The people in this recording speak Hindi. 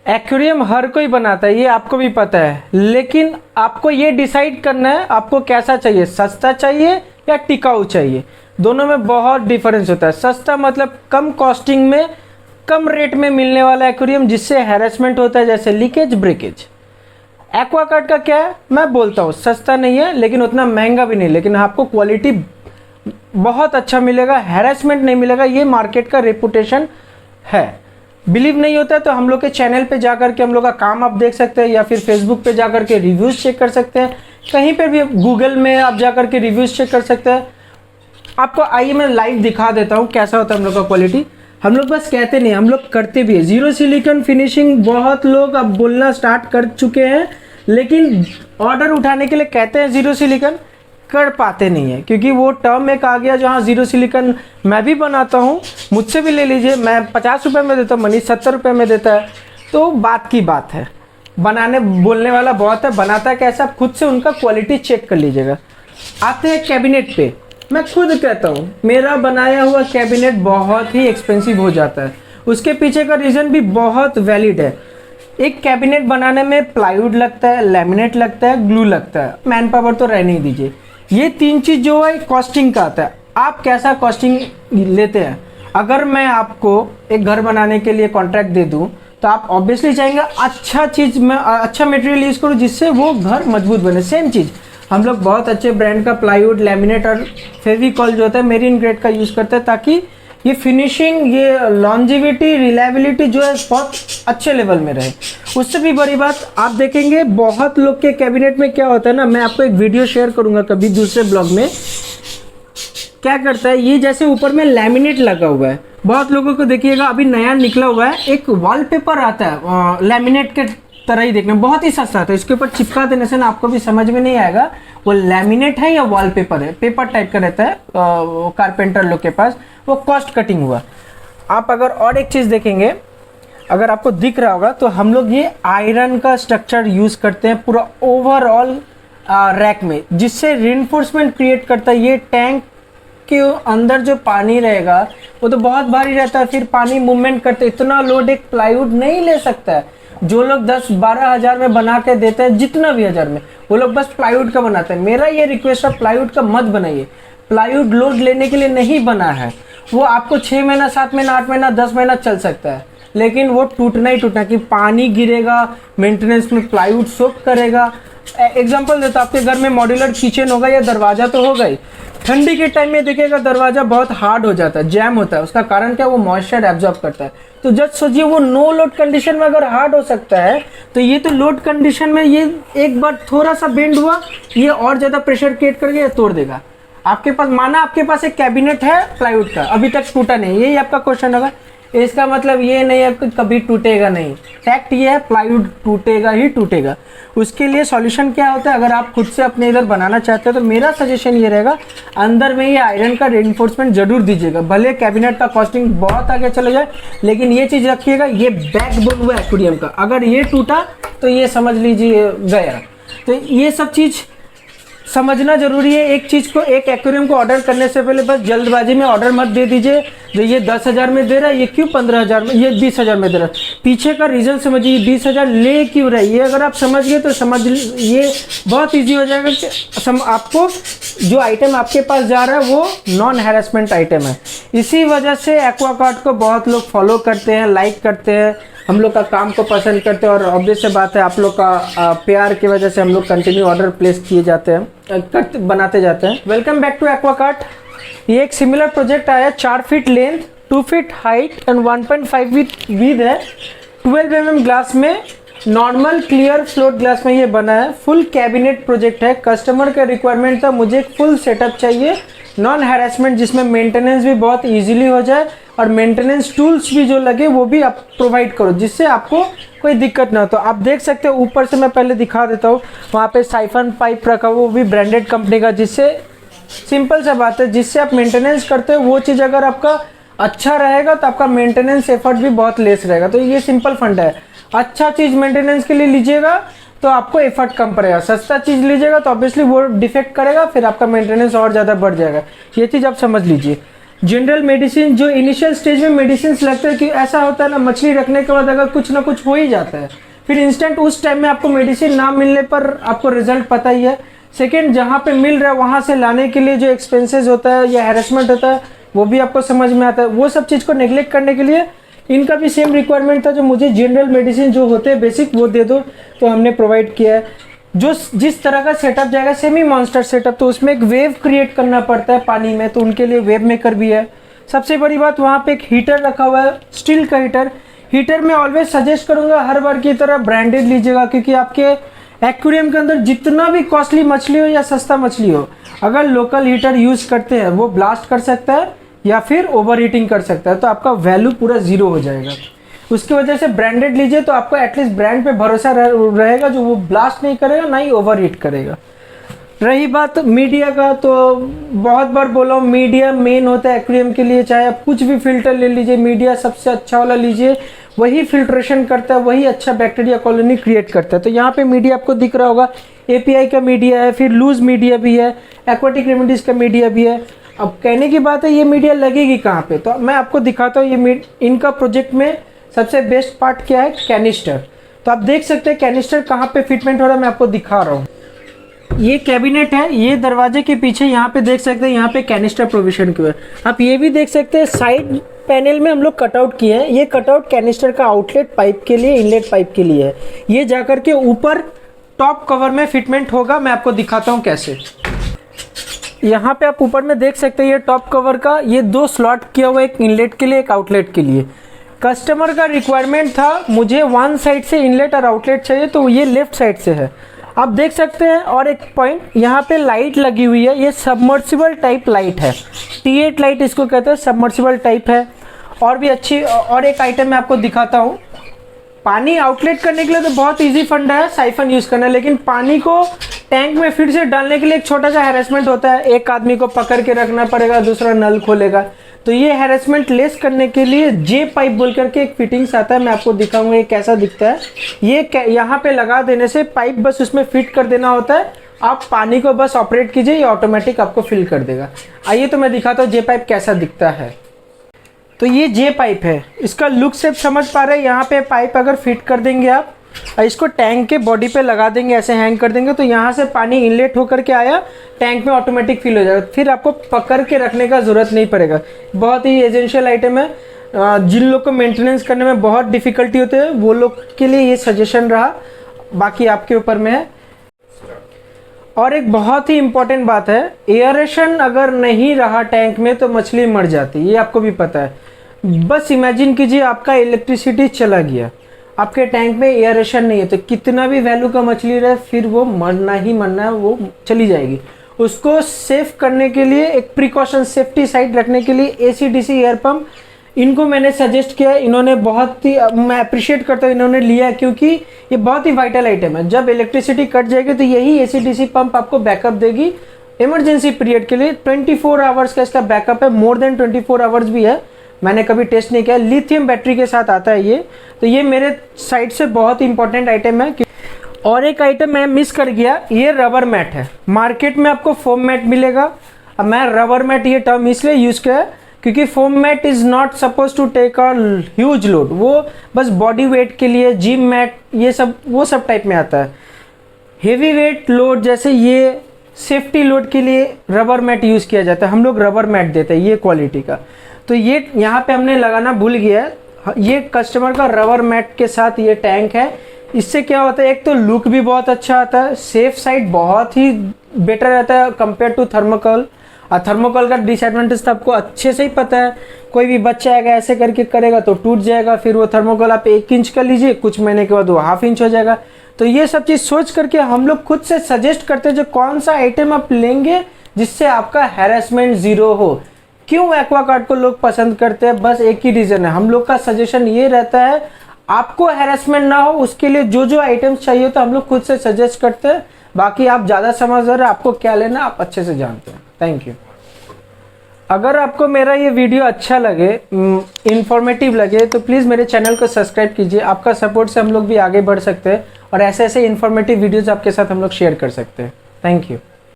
एक्वेरियम हर कोई बनाता है, ये आपको भी पता है, लेकिन आपको ये डिसाइड करना है आपको कैसा चाहिए, सस्ता चाहिए या टिकाऊ चाहिए। दोनों में बहुत डिफरेंस होता है। सस्ता मतलब कम कॉस्टिंग में कम रेट में मिलने वाला एक्वेरियम जिससे हैरेसमेंट होता है, जैसे लीकेज ब्रेकेज। एक्वागार्ड का क्या है, मैं बोलता हूँ सस्ता नहीं है लेकिन उतना महंगा भी नहीं, लेकिन आपको क्वालिटी बहुत अच्छा मिलेगा, हैरेसमेंट नहीं मिलेगा, ये मार्केट का रेपुटेशन है। बिलीव नहीं होता है तो हम लोग के चैनल पे जाकर के हम लोग का काम आप देख सकते हैं, या फिर फेसबुक पे जाकर के रिव्यूज़ चेक कर सकते हैं, कहीं पे भी गूगल में आप जाकर के रिव्यूज़ चेक कर सकते हैं। आपको आइए मैं लाइव दिखा देता हूँ कैसा होता है हम लोग का क्वालिटी। हम लोग बस कहते नहीं, हम लोग करते भी है। जीरो सिलिकॉन फिनिशिंग बहुत लोग अब बोलना स्टार्ट कर चुके हैं, लेकिन ऑर्डर उठाने के लिए कहते हैं जीरो सिलिकॉन, कर पाते नहीं है, क्योंकि वो टर्म एक आ गया जहाँ जीरो सिलिकॉन मैं भी बनाता हूँ, मुझसे भी ले लीजिए, मैं 50 रुपये में देता हूँ, मनीष 70 रुपये में देता है। तो बात की बात है, बनाने बोलने वाला बहुत है, बनाता है कैसा आप खुद से उनका क्वालिटी चेक कर लीजिएगा। आते हैं कैबिनेट पे, मैं खुद कहता हूँ मेरा बनाया हुआ कैबिनेट बहुत ही एक्सपेंसिव हो जाता है। उसके पीछे का रीज़न भी बहुत वैलिड है। एक कैबिनेट बनाने में प्लाईवुड लगता है, लैमिनेट लगता है, ग्लू लगता है, मैन पावर तो रहने ही दीजिए। ये तीन चीज़ जो है कॉस्टिंग का आता है। आप कैसा कॉस्टिंग लेते हैं? अगर मैं आपको एक घर बनाने के लिए कॉन्ट्रैक्ट दे दूं तो आप ऑब्वियसली चाहेंगे अच्छा चीज़ में अच्छा मटेरियल यूज़ करूं जिससे वो घर मजबूत बने। सेम चीज़ हम लोग बहुत अच्छे ब्रांड का प्लाईवुड, लैमिनेट और फेविकॉल जो होता है मेरीन ग्रेड का यूज़ करते हैं, ताकि ये फिनिशिंग, ये लॉन्जिविटी, रिलायबिलिटी जो है बहुत अच्छे लेवल में रहे। उससे भी बड़ी बात आप देखेंगे बहुत लोग के कैबिनेट में क्या होता है ना, मैं आपको एक वीडियो शेयर करूंगा कभी दूसरे ब्लॉग में। क्या करता है ये, जैसे ऊपर में लैमिनेट लगा हुआ है, बहुत लोगों को देखिएगा अभी नया निकला हुआ है एक वॉलपेपर आता है लैमिनेट के तरह ही, देखने बहुत ही सस्ता था, इसके ऊपर चिपका देने से ना आपको भी समझ में नहीं आएगा वो लैमिनेट है या वॉलपेपर है। पेपर टाइप का रहता है कारपेंटर लोग के पास, वो कॉस्ट कटिंग हुआ। आप अगर और एक चीज़ देखेंगे, अगर आपको दिख रहा होगा तो हम लोग ये आयरन का स्ट्रक्चर यूज़ करते हैं पूरा ओवरऑल रैक में, जिससे रिइंफोर्समेंट क्रिएट करता है। ये टैंक के अंदर जो पानी रहेगा वो तो बहुत भारी रहता है, फिर पानी मूवमेंट करते, इतना लोड एक प्लाईवुड नहीं ले सकता है। जो लोग 10-12 हज़ार में बना के देते हैं, जितना भी हज़ार में, वो लोग बस प्लाईवुड का बनाते हैं। मेरा ये रिक्वेस्ट है प्लाईवुड का मत बनाइए। प्लाईवुड लोड लेने के लिए नहीं बना है, वो आपको 6 महीना, 7 महीना, 8 महीना, 10 महीना चल सकता है, लेकिन वो टूटना ही टूटना, कि पानी गिरेगा, मेंटेनेंस में प्लाईवुड सोक करेगा। एग्जांपल देता, आपके घर में मॉड्यूलर किचन होगा या दरवाज़ा तो होगा ही, ठंडी के टाइम में देखिएगा दरवाज़ा बहुत हार्ड हो जाता है, जैम होता है। उसका कारण क्या, वो मॉइस्चर एब्जॉर्ब करता है। तो जब सोचिए वो नो लोड कंडीशन में अगर हार्ड हो सकता है, तो ये तो लोड कंडीशन में ये एक बार थोड़ा सा बेंड हुआ, ये और ज़्यादा प्रेशर क्रिएट करके तोड़ देगा। आपके पास, माना आपके पास एक कैबिनेट है प्लाईवुड का, अभी तक टूटा नहीं, यही आपका क्वेश्चन होगा। इसका मतलब ये नहीं है कि कभी टूटेगा नहीं। फैक्ट ये है प्लाईवुड टूटेगा ही टूटेगा। उसके लिए सॉल्यूशन क्या होता है, अगर आप खुद से अपने इधर बनाना चाहते हो तो मेरा सजेशन ये रहेगा, अंदर में ये आयरन का रेइंफोर्समेंट जरूर दीजिएगा। भले कैबिनेट का कॉस्टिंग बहुत आगे चले जाए, लेकिन ये चीज़ रखिएगा, ये बैकबोन हुआ एक्वेरियम का, अगर ये टूटा तो ये समझ लीजिए गया। तो ये सब चीज़ समझना जरूरी है। एक चीज़ को, एक एक्वेरियम को ऑर्डर करने से पहले बस जल्दबाजी में ऑर्डर मत दे दीजिए, जो ये 10,000 में दे रहा है, ये क्यों 15,000 में, ये 20,000 में दे रहा है, पीछे का रीज़न समझिए, 20,000 ले क्यों रहा है। ये अगर आप समझ गए तो समझ, ये बहुत ईजी हो जाएगा कि आपको जो आइटम आपके पास जा रहा है वो नॉन हैरेसमेंट आइटम है। इसी वजह से एक्वागार्ड को बहुत लोग फॉलो करते हैं, लाइक करते हैं, हम लोग का काम को पसंद करते हैं, और ऑब्वियस से बात है आप लोग का प्यार की वजह से हम लोग कंटिन्यू ऑर्डर प्लेस किए जाते हैं, बनाते जाते हैं। Welcome back to Aquaguard. ये एक सिमिलर प्रोजेक्ट आया, 4 feet length, 2 feet height and 1.5 feet width है, 12 mm ग्लास में, नॉर्मल क्लियर फ्लोट ग्लास में ये बना है। फुल कैबिनेट प्रोजेक्ट है। कस्टमर का रिक्वायरमेंट था मुझे एक फुल सेटअप चाहिए, नॉन हैरेसमेंट, जिसमें मेंटेनेंस भी बहुत इजीली हो जाए और मेंटेनेंस टूल्स भी जो लगे वो भी आप प्रोवाइड करो, जिससे आपको कोई दिक्कत ना हो। तो आप देख सकते हो ऊपर से, मैं पहले दिखा देता हूँ, वहाँ पे साइफन पाइप रखा हुआ, वो भी ब्रांडेड कंपनी का, जिससे सिंपल सा बात है, जिससे आप मेंटेनेंस करते हो वो चीज़ अगर आपका अच्छा रहेगा तो आपका मेंटेनेंस एफर्ट भी बहुत लेस रहेगा। तो ये सिंपल फंड है। अच्छा चीज़ मेंटेनेंस के लिए लीजिएगा तो आपको एफर्ट कम पड़ेगा, सस्ता चीज़ लीजिएगा तो ऑब्वियसली वो डिफेक्ट करेगा, फिर आपका मेंटेनेंस और ज़्यादा बढ़ जाएगा। ये चीज़ आप समझ लीजिए। जनरल मेडिसिन जो इनिशियल स्टेज में मेडिसिन लगता है कि ऐसा होता है ना, मछली रखने के बाद अगर कुछ ना कुछ हो ही जाता है, फिर इंस्टेंट उस टाइम में आपको मेडिसिन ना मिलने पर आपको रिजल्ट पता ही है। सेकेंड, जहाँ पे मिल रहा है वहाँ से लाने के लिए जो एक्सपेंसेस होता है या हैरेसमेंट होता है वो भी आपको समझ में आता है। वो सब चीज़ को नेग्लेक्ट करने के लिए इनका भी सेम रिक्वायरमेंट था, जो मुझे जनरल मेडिसिन जो होते हैं बेसिक वो दे दो, तो हमने प्रोवाइड किया है। जो जिस तरह का सेटअप जाएगा सेमी मॉन्स्टर सेटअप, तो उसमें एक वेव क्रिएट करना पड़ता है पानी में, तो उनके लिए वेव मेकर भी है। सबसे बड़ी बात, वहाँ पे एक हीटर रखा हुआ है, स्टील का हीटर। हीटर में ऑलवेज सजेस्ट करूँगा हर बार की तरह ब्रांडेड लीजिएगा, क्योंकि आपके एक्वेरियम के अंदर जितना भी कॉस्टली मछली हो या सस्ता मछली हो, अगर लोकल हीटर यूज़ करते हैं वो ब्लास्ट कर सकता है या फिर ओवर हीटिंग कर सकता है, तो आपका वैल्यू पूरा ज़ीरो हो जाएगा। उसकी वजह से ब्रांडेड लीजिए तो आपको एटलीस्ट ब्रांड पे भरोसा रहेगा, जो वो ब्लास्ट नहीं करेगा ना ही ओवर हीट करेगा। रही बात मीडिया का, तो बहुत बार बोला हूँ, मीडिया मेन होता है एक्वेरियम के लिए। चाहे आप कुछ भी फिल्टर ले लीजिए, मीडिया सबसे अच्छा वाला लीजिए, वही फिल्ट्रेशन करता है, वही अच्छा बैक्टीरिया कॉलोनी क्रिएट करता है। तो यहाँ पे मीडिया आपको दिख रहा होगा, API का मीडिया है, फिर लूज मीडिया भी है, एक्वाटिक रेमेडीज का मीडिया भी है। अब कहने की बात है ये मीडिया लगेगी कहाँ पे, तो मैं आपको दिखाता हूँ। ये इनका प्रोजेक्ट में सबसे बेस्ट पार्ट क्या है, कैनिस्टर। तो आप देख सकते हैं कैनिस्टर कहाँ पे फिटमेंट हो रहा है, मैं आपको दिखा रहा हूँ। ये कैबिनेट है, ये दरवाजे के पीछे यहाँ पे देख सकते हैं, यहाँ पे कैनिस्टर प्रोविजन किया है। आप ये भी देख सकते हैं साइड पैनल में हम लोग कटआउट किए हैं। ये कटआउट कैनिस्टर का आउटलेट पाइप के लिए, इनलेट पाइप के लिए है। ये जाकर के ऊपर टॉप कवर में फिटमेंट होगा, मैं आपको दिखाता हूँ कैसे। यहाँ पे आप ऊपर में देख सकते हैं ये टॉप कवर का ये 2 स्लॉट किया हुआ, एक इनलेट के लिए एक आउटलेट के लिए। कस्टमर का रिक्वायरमेंट था, मुझे वन साइड से इनलेट और आउटलेट चाहिए, तो ये लेफ्ट साइड से है, आप देख सकते हैं। और एक पॉइंट, यहाँ पे लाइट लगी हुई है, ये सबमर्सिबल टाइप लाइट है, T8 लाइट इसको कहते हैं, सबमर्सिबल टाइप है। और भी अच्छी, और एक आइटम मैं आपको दिखाता हूँ। पानी आउटलेट करने के लिए तो बहुत इजी फंडा है, साइफन यूज़ करना, लेकिन पानी को टैंक में फिर से डालने के लिए एक छोटा सा हैरेसमेंट होता है। एक आदमी को पकड़ के रखना पड़ेगा, दूसरा नल खोलेगा। तो ये हैरेसमेंट लेस करने के लिए जे पाइप बोल करके एक फिटिंग्स आता है, मैं आपको दिखाऊंगा ये कैसा दिखता है। ये यहाँ पे लगा देने से पाइप बस उसमें फिट कर देना होता है, आप पानी को बस ऑपरेट कीजिए, ये ऑटोमेटिक आपको फिल कर देगा। आइए तो मैं दिखाता हूँ जे पाइप कैसा दिखता है। तो ये जे पाइप है, इसका लुक से समझ पा रहे हैं। यहाँ पे पाइप अगर फिट कर देंगे आप, इसको टैंक के बॉडी पे लगा देंगे, ऐसे हैंग कर देंगे, तो यहाँ से पानी इनलेट होकर के आया, टैंक में ऑटोमेटिक फिल हो जाएगा, फिर आपको पकड़ के रखने का ज़रूरत नहीं पड़ेगा। बहुत ही एसेंशियल आइटम है, जिन लोग को मेंटेनेंस करने में बहुत डिफ़िकल्टी होती है वो लोग के लिए ये सजेशन रहा, बाकी आपके ऊपर में है। और एक बहुत ही इम्पॉर्टेंट बात है, एयरेशन अगर नहीं रहा टैंक में तो मछली मर जाती है, ये आपको भी पता है। बस इमेजिन कीजिए आपका इलेक्ट्रिसिटी चला गया, आपके टैंक में एयरेशन नहीं है, तो कितना भी वैल्यू का मछली रहे फिर वो मरना ही मरना है, वो चली जाएगी। उसको सेफ करने के लिए एक प्रिकॉशन, सेफ्टी साइड रखने के लिए AC/DC एयर पंप इनको मैंने सजेस्ट किया। इन्होंने बहुत ही, मैं अप्रिशिएट करता हूँ इन्होंने लिया, क्योंकि ये बहुत ही वाइटल आइटम है। जब इलेक्ट्रिसिटी कट जाएगी तो यही AC/DC पंप आपको बैकअप देगी इमरजेंसी पीरियड के लिए। 24 आवर्स का इसका बैकअप है, मोर देन 24 आवर्स भी है, मैंने कभी टेस्ट नहीं किया। लिथियम बैटरी के साथ आता है ये, तो ये मेरे साइड से बहुत ही इंपॉर्टेंट आइटम है। और एक आइटम मैं मिस कर गया, ये रबर मैट है। मार्केट में आपको फोम मैट मिलेगा, अब मैं रबर मैट ये टर्म इसलिए यूज़ किया क्योंकि foam mat is not suppose to take a huge load, वो बस बॉडी वेट के लिए, जिम मैट ये सब वो सब टाइप में आता है। हेवी वेट लोड जैसे ये सेफ्टी लोड के लिए रबर मैट यूज़ किया जाता है, हम लोग रबर मैट देते हैं ये क्वालिटी का। तो ये यहाँ पे हमने लगाना भूल गया है, ये कस्टमर का रबर मैट के साथ ये टैंक है। इससे क्या होता है, एक तो लुक भी बहुत अच्छा आता है, सेफ साइड बहुत ही बेटर रहता है कंपेयर टू थर्मोकोल। और थर्मोकोल का डिसएडवांटेज तो आपको अच्छे से ही पता है, कोई भी बच्चा आएगा ऐसे करके करेगा तो टूट जाएगा, फिर वो थर्मोकोल आप 1 इंच का लीजिए, कुछ महीने के बाद वो 1/2 इंच हो जाएगा। तो ये सब चीज़ सोच करके हम लोग खुद से सजेस्ट करते हैं जो कौन सा आइटम आप लेंगे जिससे आपका हैरेसमेंट ज़ीरो हो। क्यों एक्वागार्ड को लोग पसंद करते हैं, बस एक ही रीज़न है, हम लोग का सजेशन ये रहता है आपको हैरेसमेंट ना हो, उसके लिए जो जो आइटम्स चाहिए तो हम लोग खुद से सजेस्ट करते हैं। बाकी आप ज़्यादा समझदार हैं, आपको क्या लेना आप अच्छे से जानते हैं। Thank you. अगर आपको मेरा ये वीडियो अच्छा लगे, इन्फॉर्मेटिव लगे, तो प्लीज़ मेरे चैनल को सब्सक्राइब कीजिए। आपका सपोर्ट से हम लोग भी आगे बढ़ सकते हैं और ऐसे ऐसे इन्फॉर्मेटिव वीडियोज़ आपके साथ हम लोग शेयर कर सकते हैं। Thank you.